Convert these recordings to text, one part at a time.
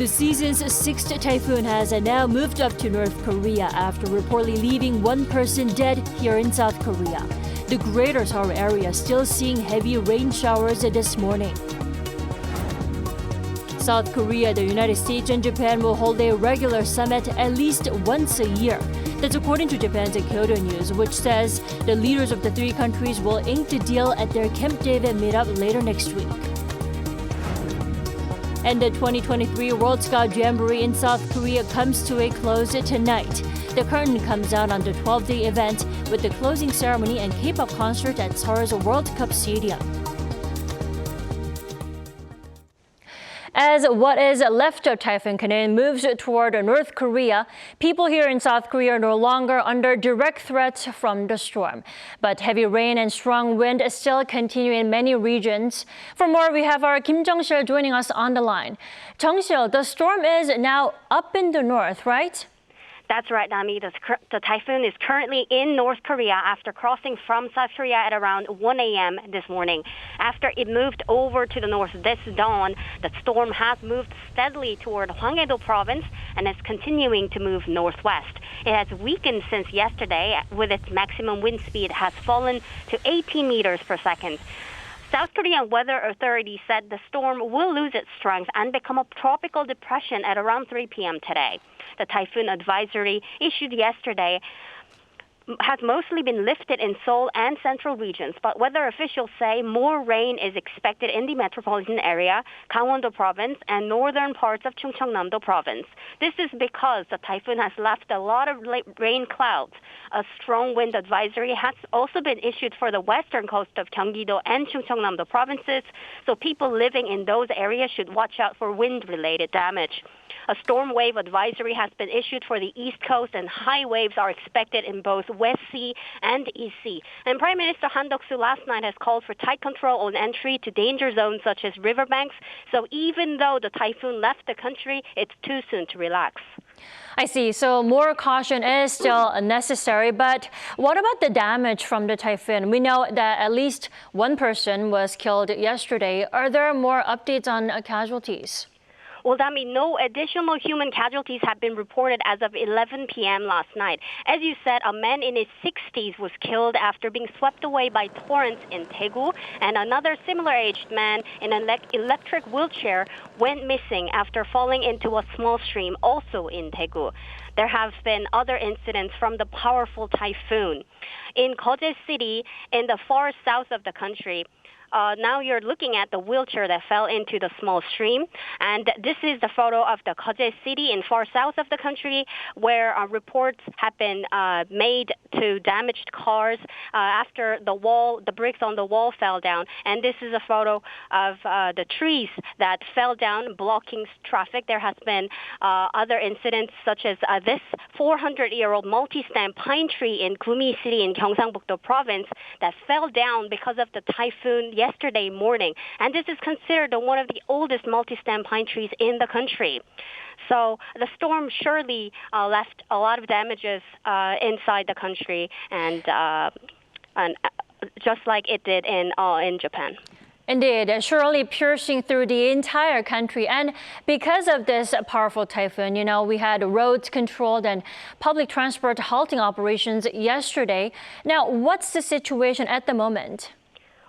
The season's sixth typhoon has now moved up to North Korea after reportedly leaving one person dead here in South Korea. The greater Seoul area still seeing heavy rain showers this morning. South Korea, the United States, and Japan will hold a regular summit at least once a year. That's according to Japan's Kyodo News, which says the leaders of the three countries will ink the deal at their Camp David meetup later next week. And the 2023 World Cup Jamboree in South Korea comes to a close tonight. The curtain comes down on the 12-day event with the closing ceremony and K-pop concert at Seoul's World Cup Stadium. As what is left of Typhoon Khanun moves toward North Korea, people here in South Korea are no longer under direct threats from the storm. But heavy rain and strong wind still continue in many regions. For more, we have our Kim Jung-sil joining us on the line. Jung-sil, the storm is now up in the north, right? That's right, Nami. The typhoon is currently in North Korea after crossing from South Korea at around 1 a.m. this morning. After it moved over to the north this dawn, the storm has moved steadily toward Hwanghae-do province and is continuing to move northwest. It has weakened since yesterday, with its maximum wind speed has fallen to 18 meters per second. South Korean weather authorities said the storm will lose its strength and become a tropical depression at around 3 p.m. today. The typhoon advisory issued yesterday has mostly been lifted in Seoul and central regions, but weather officials say more rain is expected in the metropolitan area, Gangwon-do province, and northern parts of Chungcheongnam-do province. This is because the typhoon has left a lot of rain clouds. A strong wind advisory has also been issued for the western coast of Gyeonggi-do and Chungcheongnam-do provinces, so people living in those areas should watch out for wind-related damage. A storm wave advisory has been issued for the East Coast, and high waves are expected in both West Sea and East Sea. And Prime Minister Han Duck-soo last night has called for tight control on entry to danger zones such as riverbanks. So even though the typhoon left the country, it's too soon to relax. I see. So more caution is still necessary. But what about the damage from the typhoon? We know that at least one person was killed yesterday. Are there more updates on casualties? Well, Dami, no additional human casualties have been reported as of 11 p.m. last night. As you said, a man in his 60s was killed after being swept away by torrents in Daegu, and another similar-aged man in an electric wheelchair went missing after falling into a small stream, also in Daegu. There have been other incidents from the powerful typhoon. In Geoje City, in the far south of the country, now you're looking at the wheelchair that fell into the small stream. And this is the photo of the Geoje City in far south of the country, where reports have been made to damaged cars after the bricks on the wall fell down. And this is a photo of the trees that fell down, blocking traffic. There has been other incidents, such as this 400-year-old multi-stem pine tree in Gumi City in Gyeongsangbuk-do province that fell down because of the typhoon yesterday morning. And this is considered one of the oldest multi-stem pine trees in the country. So the storm surely left a lot of damages inside the country, and just like it did in Japan. Indeed, surely piercing through the entire country. And because of this powerful typhoon, we had roads controlled and public transport halting operations yesterday. Now, what's the situation at the moment?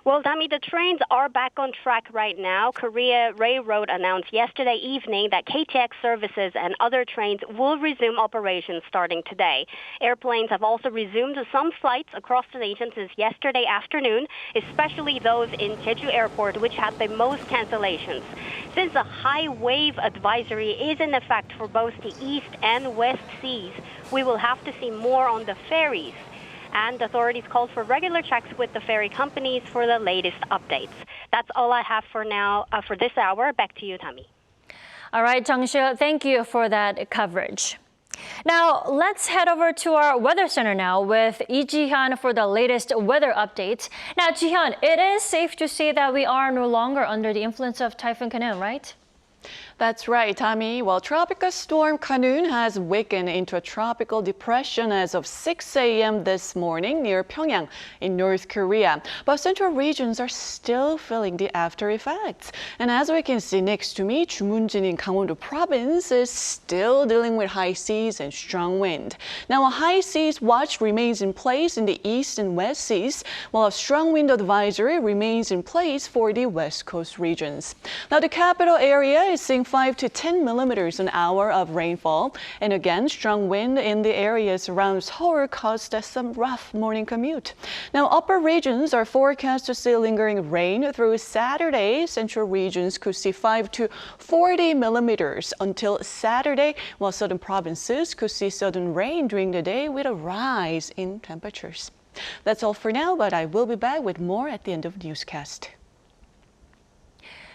Well, Dami, the trains are back on track right now. Korea Railroad announced yesterday evening that KTX services and other trains will resume operations starting today. Airplanes have also resumed some flights across the nation since yesterday afternoon, especially those in Jeju Airport, which had the most cancellations. Since a high wave advisory is in effect for both the east and west seas, we will have to see more on the ferries. And authorities called for regular checks with the ferry companies for the latest updates. That's all I have for now, for this hour. Back to you, Tami. All right, Jung-sil, thank you for that coverage. Now, let's head over to our weather center now with Lee Ji-hyun for the latest weather updates. Now, Ji-hyun, it is safe to say that we are no longer under the influence of Typhoon Khanun, right? That's right, Tommy. Well, Tropical Storm Khanun has weakened into a tropical depression as of 6 a.m. this morning near Pyongyang in North Korea. But central regions are still feeling the after effects. And as we can see next to me, Jumunjin in Gangwon-do province is still dealing with high seas and strong wind. Now, a high seas watch remains in place in the east and west seas, while a strong wind advisory remains in place for the west coast regions. Now, the capital area is seeing 5 to 10 millimeters an hour of rainfall. And again, strong wind in the areas around Seoul caused some rough morning commute. Now, upper regions are forecast to see lingering rain through Saturday. Central regions could see 5 to 40 millimeters until Saturday, while southern provinces could see sudden rain during the day with a rise in temperatures. That's all for now, but I will be back with more at the end of the newscast.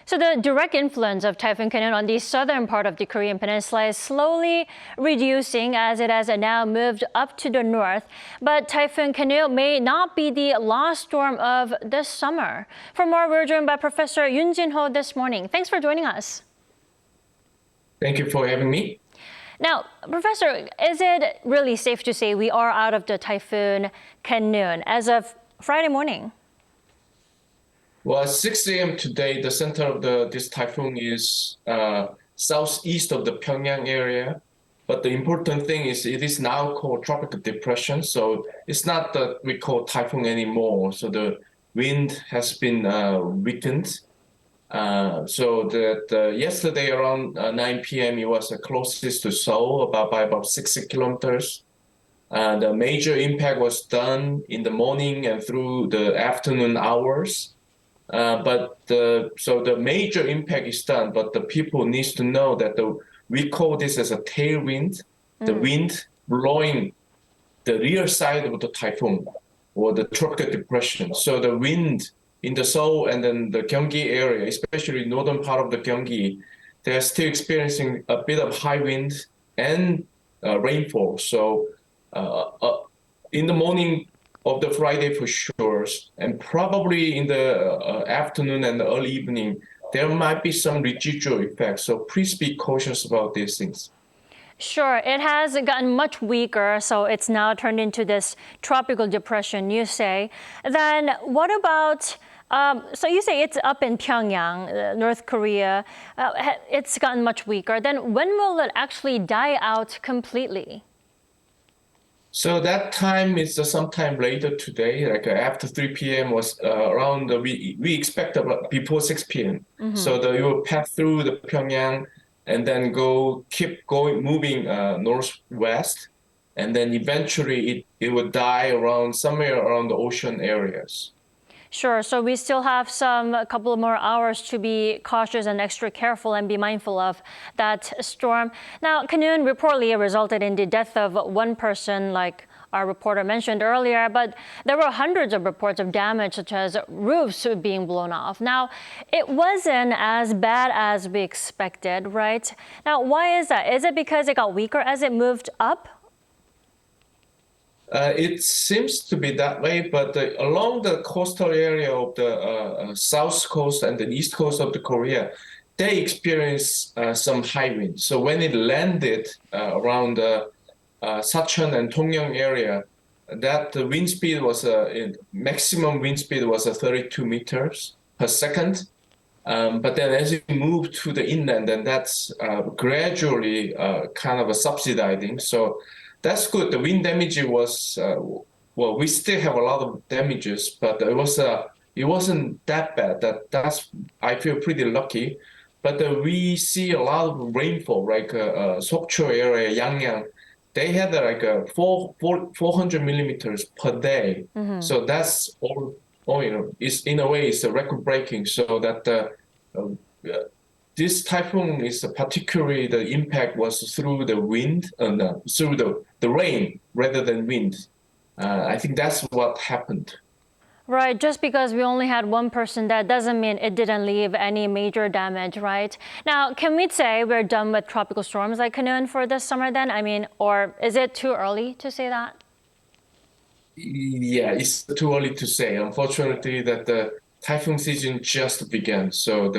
So the direct influence of Typhoon Khanun on the southern part of the Korean peninsula is slowly reducing as it has now moved up to the north. But Typhoon Khanun may not be the last storm of this summer. For more, we're joined by Professor Yoon Jin-ho this morning. Thanks for joining us. Thank you for having me. Now, Professor, is it really safe to say we are out of the Typhoon Khanun as of Friday morning? Well, at 6 a.m. today, the center of this typhoon is southeast of the Pyongyang area. But the important thing is it is now called tropical depression. So it's not that we call typhoon anymore. So the wind has been weakened. So that yesterday around 9 p.m. it was closest to Seoul by about 60 kilometers. The major impact was done in the morning and through the afternoon hours. So the major impact is done, but the people needs to know that we call this as a tailwind, the wind blowing the rear side of the typhoon or the tropical depression. So the wind in the Seoul and then the Gyeonggi area, especially northern part of the Gyeonggi, they are still experiencing a bit of high wind and rainfall. So in the morning of the Friday for sure, and probably in the afternoon and the early evening, there might be some residual effects. So please be cautious about these things. Sure, it has gotten much weaker, so it's now turned into this tropical depression, you say. Then what about, so you say it's up in Pyongyang, North Korea. It's gotten much weaker. Then when will it actually die out completely? So that time is sometime later today, like after 3 p.m. was around, we expect about before 6 p.m. So it will pass through the Pyongyang and then keep going, moving northwest. And then eventually it will die around somewhere around the ocean areas. Sure, so we still have a couple of more hours to be cautious and extra careful and be mindful of that storm. Now, Khanun reportedly resulted in the death of one person, like our reporter mentioned earlier, but there were hundreds of reports of damage, such as roofs being blown off. Now, it wasn't as bad as we expected, right? Now, why is that? Is it because it got weaker as it moved up? It seems to be that way, but along the coastal area of the south coast and the east coast of the Korea, they experienced some high wind. So when it landed around Sachon and Tongyang area, that the wind speed was maximum wind speed was 32 meters per second. But then as it moved to the inland, then that's gradually kind of subsidizing. So that's good. The wind damage was, well, we still have a lot of damages, but it wasn't that bad. That's I feel pretty lucky. But we see a lot of rainfall, like Sokcho area, Yangyang. They had like 400 millimeters per day. So that's all it's in a way it's record breaking. So that this typhoon is particularly the impact was through the wind and through the rain rather than wind. I think that's what happened. Right, just because we only had one person dead doesn't mean it didn't leave any major damage, right? Now, can we say we're done with tropical storms like Khanun for this summer then? I mean, or is it too early to say that? Yeah, it's too early to say. Unfortunately, that the typhoon season just began. So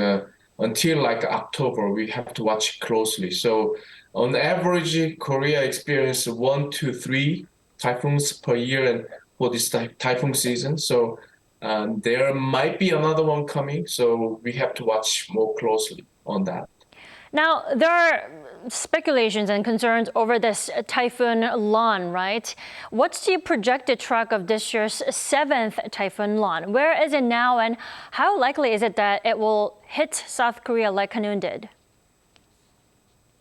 until like October, we have to watch closely. So on average, Korea experiences 1 to 3 typhoons per year and for this typhoon season. So there might be another one coming. So we have to watch more closely on that. Now, there are speculations and concerns over this Typhoon Khanun, right? What's the projected track of this year's 7th Typhoon Khanun? Where is it now, and how likely is it that it will hit South Korea like Khanun did?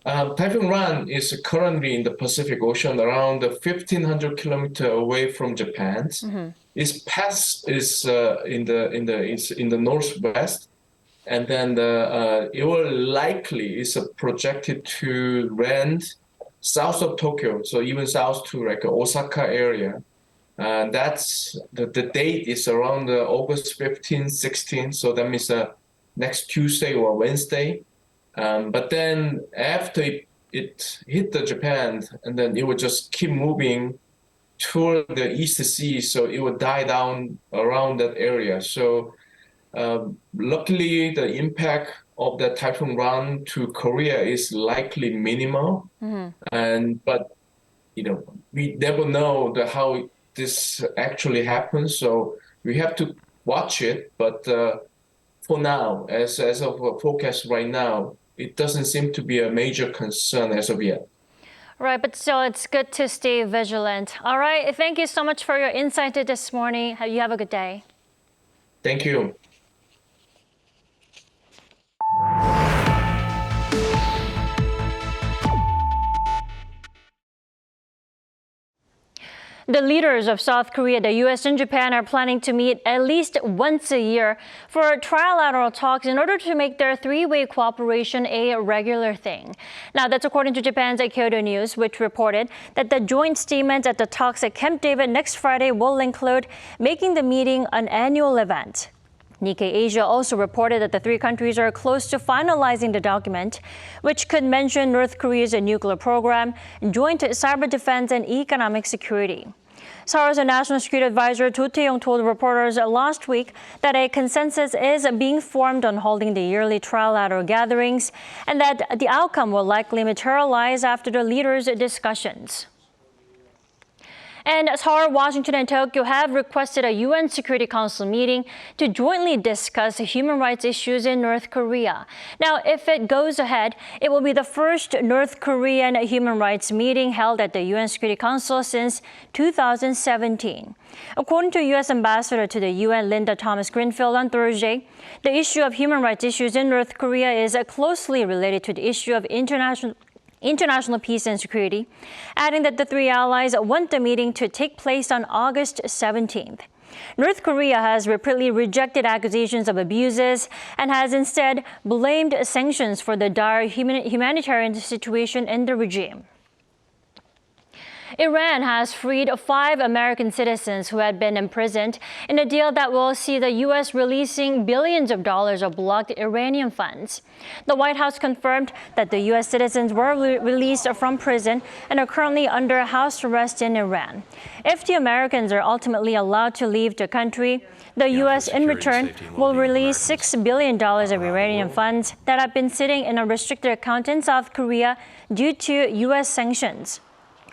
Typhoon Khanun is currently in the Pacific Ocean, around 1,500 kilometers away from Japan. Its path is in the northwest, and then it will likely is projected to land south of Tokyo, so even south to like Osaka area. That's the date is around August 15, 16, so that means next Tuesday or Wednesday. But then after it hit the Japan, and then it would just keep moving toward the East Sea, so it would die down around that area. So luckily, the impact of the Typhoon Khanun to Korea is likely minimal. But we never know how this actually happens, so we have to watch it. But for now, as of a forecast right now, it doesn't seem to be a major concern as of yet. Right, but still, it's good to stay vigilant. All right, thank you so much for your insight this morning. You have a good day. Thank you. The leaders of South Korea, the U.S. and Japan are planning to meet at least once a year for trilateral talks in order to make their three-way cooperation a regular thing. Now, that's according to Japan's Kyodo News, which reported that the joint statement at the talks at Camp David next Friday will include making the meeting an annual event. Nikkei Asia also reported that the three countries are close to finalizing the document, which could mention North Korea's nuclear program, joint cyber defense, and economic security. Seoul's National Security Advisor Do Tae-yong told reporters last week that a consensus is being formed on holding the yearly trilateral gatherings and that the outcome will likely materialize after the leaders' discussions. And Seoul, Washington, and Tokyo have requested a UN Security Council meeting to jointly discuss human rights issues in North Korea. Now, if it goes ahead, it will be the first North Korean human rights meeting held at the UN Security Council since 2017. According to U.S. Ambassador to the UN, Linda Thomas-Greenfield, on Thursday, the issue of human rights issues in North Korea is closely related to the issue of international peace and security, adding that the three allies want the meeting to take place on August 17th. North Korea has repeatedly rejected accusations of abuses and has instead blamed sanctions for the dire humanitarian situation in the regime. Iran has freed 5 American citizens who had been imprisoned in a deal that will see the U.S. releasing billions of dollars of blocked Iranian funds. The White House confirmed that the U.S. citizens were released from prison and are currently under house arrest in Iran. If the Americans are ultimately allowed to leave the country, the U.S. in return will release $6 billion of Iranian funds that have been sitting in a restricted account in South Korea due to U.S. sanctions.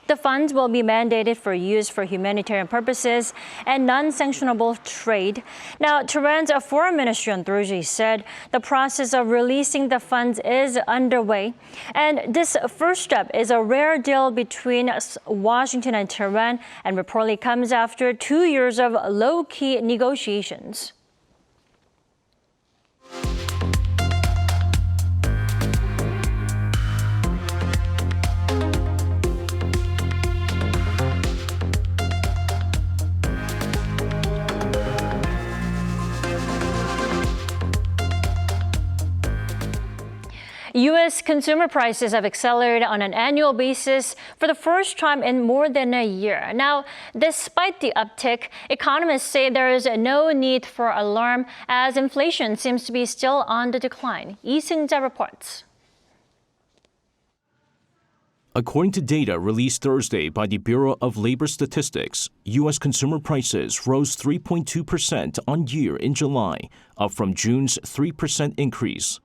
The funds will be mandated for use for humanitarian purposes and non-sanctionable trade. Now, Tehran's Foreign Ministry on Thursday said the process of releasing the funds is underway. And this first step is a rare deal between Washington and Tehran and reportedly comes after 2 years of low-key negotiations. U.S. consumer prices have accelerated on an annual basis for the first time in more than a year. Now, despite the uptick, economists say there is no need for alarm as inflation seems to be still on the decline. Lee Seung-jae reports. According to data released Thursday by the Bureau of Labor Statistics, U.S. consumer prices rose 3.2% on year in July, up from June's 3% increase.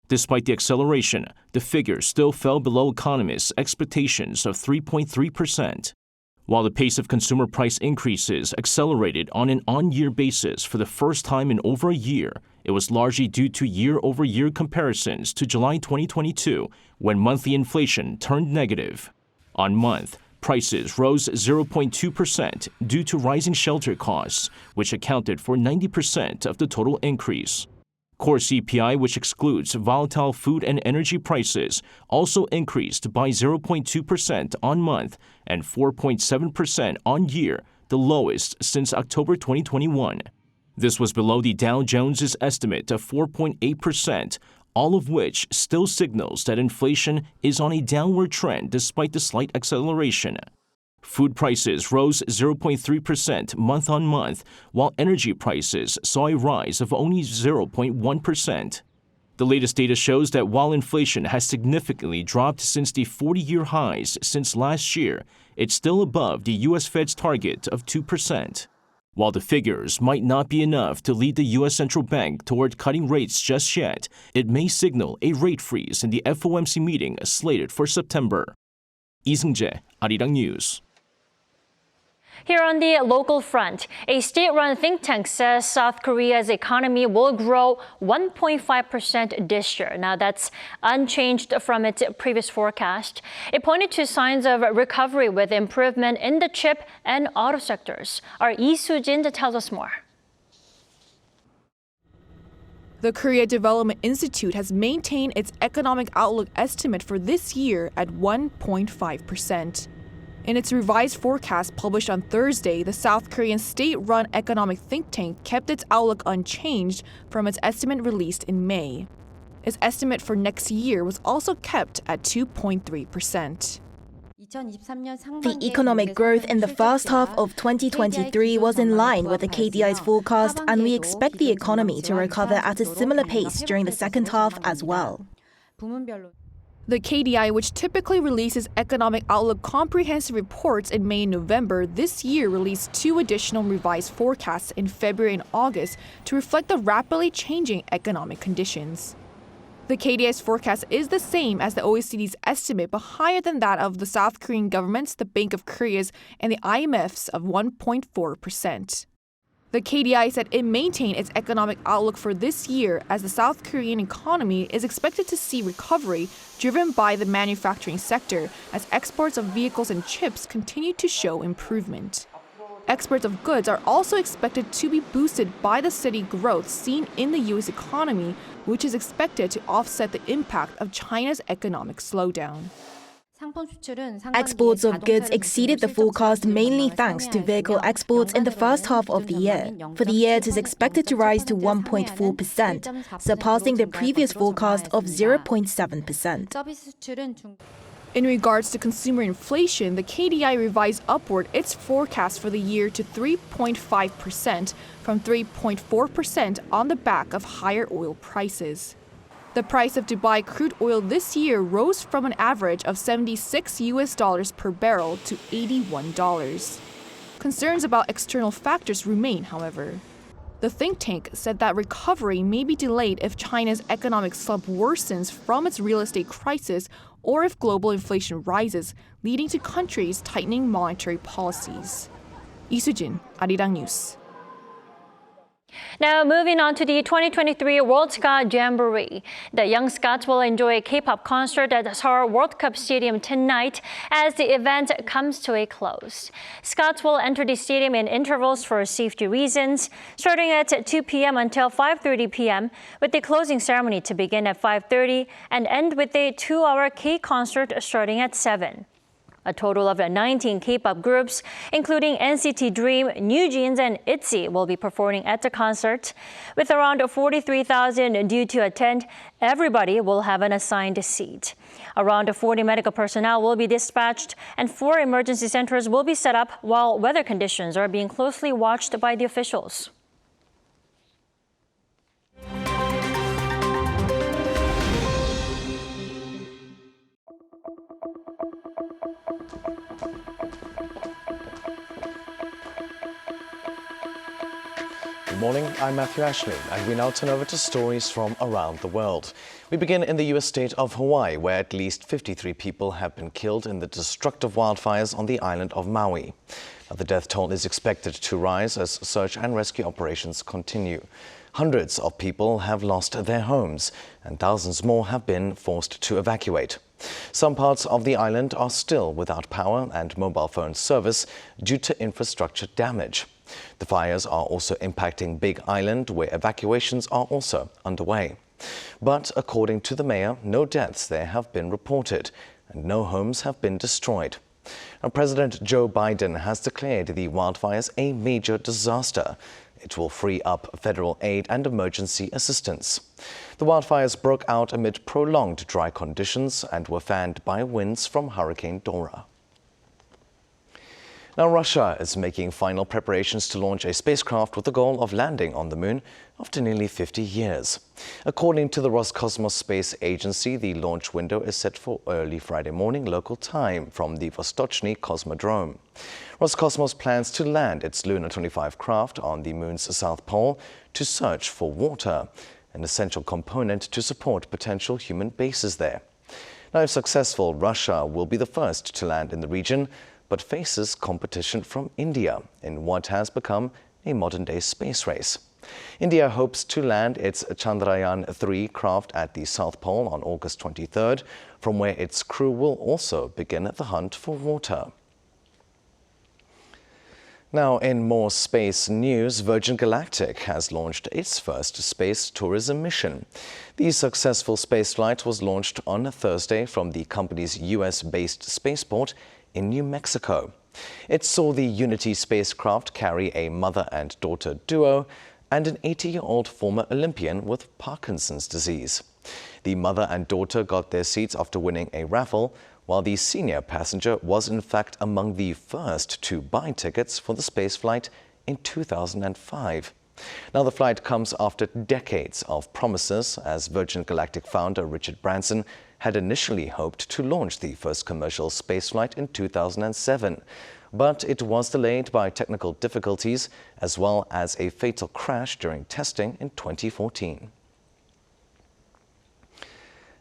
Despite the acceleration, the figure still fell below economists' expectations of 3.3%. While the pace of consumer price increases accelerated on an on-year basis for the first time in over a year, it was largely due to year-over-year comparisons to July 2022, when monthly inflation turned negative. On month, prices rose 0.2% due to rising shelter costs, which accounted for 90% of the total increase. Core CPI, which excludes volatile food and energy prices, also increased by 0.2% on month and 4.7% on year, the lowest since October 2021. This was below the Dow Jones's estimate of 4.8%, all of which still signals that inflation is on a downward trend despite the slight acceleration. Food prices rose 0.3% month on month, while energy prices saw a rise of only 0.1%. The latest data shows that while inflation has significantly dropped since the 40-year highs since last year, it's still above the U.S. Fed's target of 2%. While the figures might not be enough to lead the U.S. Central Bank toward cutting rates just yet, it may signal a rate freeze in the FOMC meeting slated for September. Lee Seung-jae, Arirang News. Here on the local front, a state-run think tank says South Korea's economy will grow 1.5% this year. Now, that's unchanged from its previous forecast. It pointed to signs of recovery with improvement in the chip and auto sectors. Our Lee Soo-jin tells us more. The Korea Development Institute has maintained its economic outlook estimate for this year at 1.5%. In its revised forecast published on Thursday, the South Korean state-run economic think tank kept its outlook unchanged from its estimate released in May. Its estimate for next year was also kept at 2.3%. The economic growth in the first half of 2023 was in line with the KDI's forecast, and we expect the economy to recover at a similar pace during the second half as well. The KDI, which typically releases economic outlook comprehensive reports in May and November, this year released 2 additional revised forecasts in February and August to reflect the rapidly changing economic conditions. The KDI's forecast is the same as the OECD's estimate, but higher than that of the South Korean government's, the Bank of Korea's, and the IMF's of 1.4%. The KDI said it maintained its economic outlook for this year as the South Korean economy is expected to see recovery driven by the manufacturing sector as exports of vehicles and chips continue to show improvement. Exports of goods are also expected to be boosted by the steady growth seen in the U.S. economy, which is expected to offset the impact of China's economic slowdown. Exports of goods exceeded the forecast mainly thanks to vehicle exports in the first half of the year. For the year, it is expected to rise to 1.4%, surpassing the previous forecast of 0.7%. In regards to consumer inflation, the KDI revised upward its forecast for the year to 3.5% from 3.4% on the back of higher oil prices. The price of Dubai crude oil this year rose from an average of $76 per barrel to $81. Concerns about external factors remain, however. The think tank said that recovery may be delayed if China's economic slump worsens from its real estate crisis or if global inflation rises, leading to countries tightening monetary policies. Lee Soo-jin, Arirang News. Now, moving on to the 2023 World Cup Jamboree. The young Scots will enjoy a K-pop concert at Seoul World Cup Stadium tonight as the event comes to a close. Scots will enter the stadium in intervals for safety reasons, starting at 2 p.m. until 5:30 p.m., with the closing ceremony to begin at 5:30 and end with a 2-hour K concert starting at 7. A total of 19 K-pop groups, including NCT Dream, New Jeans, and ITZY, will be performing at the concert. With around 43,000 due to attend, everybody will have an assigned seat. Around 40 medical personnel will be dispatched, and 4 emergency centers will be set up while weather conditions are being closely watched by the officials. Good morning, I'm Matthew Ashley, and we now turn over to stories from around the world. We begin in the U.S. state of Hawaii, where at least 53 people have been killed in the destructive wildfires on the island of Maui. Now, the death toll is expected to rise as search and rescue operations continue. Hundreds of people have lost their homes, and thousands more have been forced to evacuate. Some parts of the island are still without power and mobile phone service due to infrastructure damage. The fires are also impacting Big Island, where evacuations are also underway. But according to the mayor, no deaths there have been reported and no homes have been destroyed. Now, President Joe Biden has declared the wildfires a major disaster. It will free up federal aid and emergency assistance. The wildfires broke out amid prolonged dry conditions and were fanned by winds from Hurricane Dora. Now, Russia is making final preparations to launch a spacecraft with the goal of landing on the moon after nearly 50 years. According to the Roscosmos Space Agency, the launch window is set for early Friday morning local time from the Vostochny Cosmodrome. Roscosmos plans to land its Luna 25 craft on the moon's south pole to search for water, an essential component to support potential human bases there. Now, if successful, Russia will be the first to land in the region, but faces competition from India in what has become a modern-day space race. India hopes to land its Chandrayaan-3 craft at the South Pole on August 23rd, from where its crew will also begin the hunt for water. Now, in more space news, Virgin Galactic has launched its first space tourism mission. The successful spaceflight was launched on Thursday from the company's US-based spaceport in New Mexico. It saw the Unity spacecraft carry a mother and daughter duo and an 80-year-old former Olympian with Parkinson's disease. The mother and daughter got their seats after winning a raffle, while the senior passenger was in fact among the first to buy tickets for the spaceflight in 2005. Now, the flight comes after decades of promises, as Virgin Galactic founder Richard Branson had initially hoped to launch the first commercial spaceflight in 2007. But it was delayed by technical difficulties as well as a fatal crash during testing in 2014.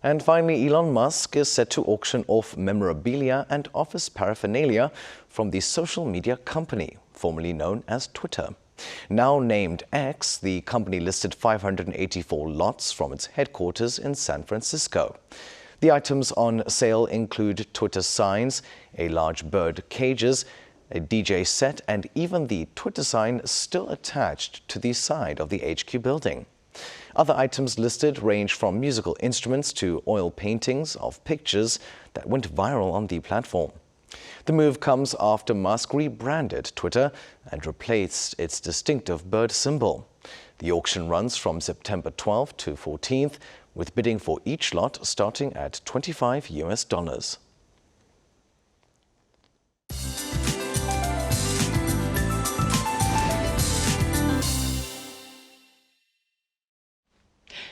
And finally, Elon Musk is set to auction off memorabilia and office paraphernalia from the social media company, formerly known as Twitter. Now named X, the company listed 584 lots from its headquarters in San Francisco. The items on sale include Twitter signs, a large bird cages, a DJ set, and even the Twitter sign still attached to the side of the HQ building. Other items listed range from musical instruments to oil paintings of pictures that went viral on the platform. The move comes after Musk rebranded Twitter and replaced its distinctive bird symbol. The auction runs from September 12th to 14th, with bidding for each lot starting at $25 US.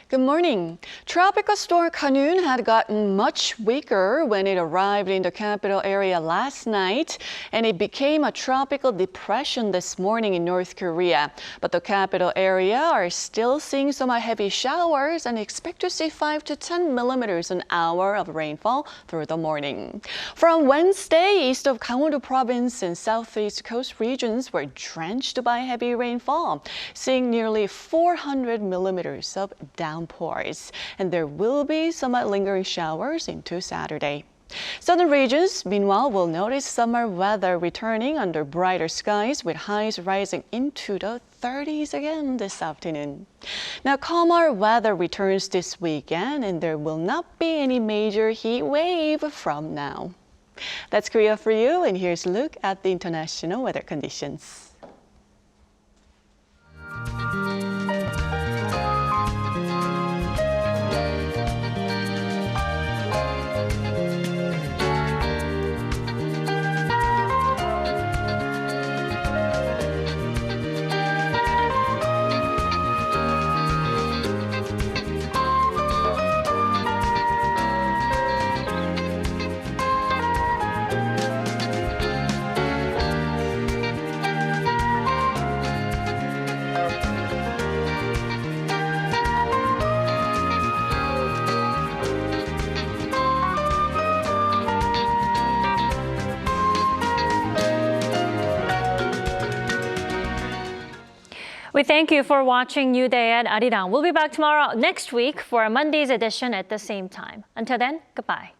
Good morning. Tropical storm Khanun had gotten much weaker when it arrived in the capital area last night, and it became a tropical depression this morning in North Korea. But the capital area are still seeing some heavy showers and expect to see 5 to 10 millimeters an hour of rainfall through the morning. From Wednesday, east of Gangwon-do province and southeast coast regions were drenched by heavy rainfall, seeing nearly 400 millimeters of downpours, and there will be some lingering showers into Saturday. Southern regions, meanwhile, will notice summer weather returning under brighter skies, with highs rising into the 30s again this afternoon. Now, calmer weather returns this weekend, and there will not be any major heat wave from now. That's Korea for you, and here's a look at the international weather conditions. We thank you for watching New Day at Arirang. We'll be back tomorrow next week for a Monday's edition at the same time. Until then, goodbye.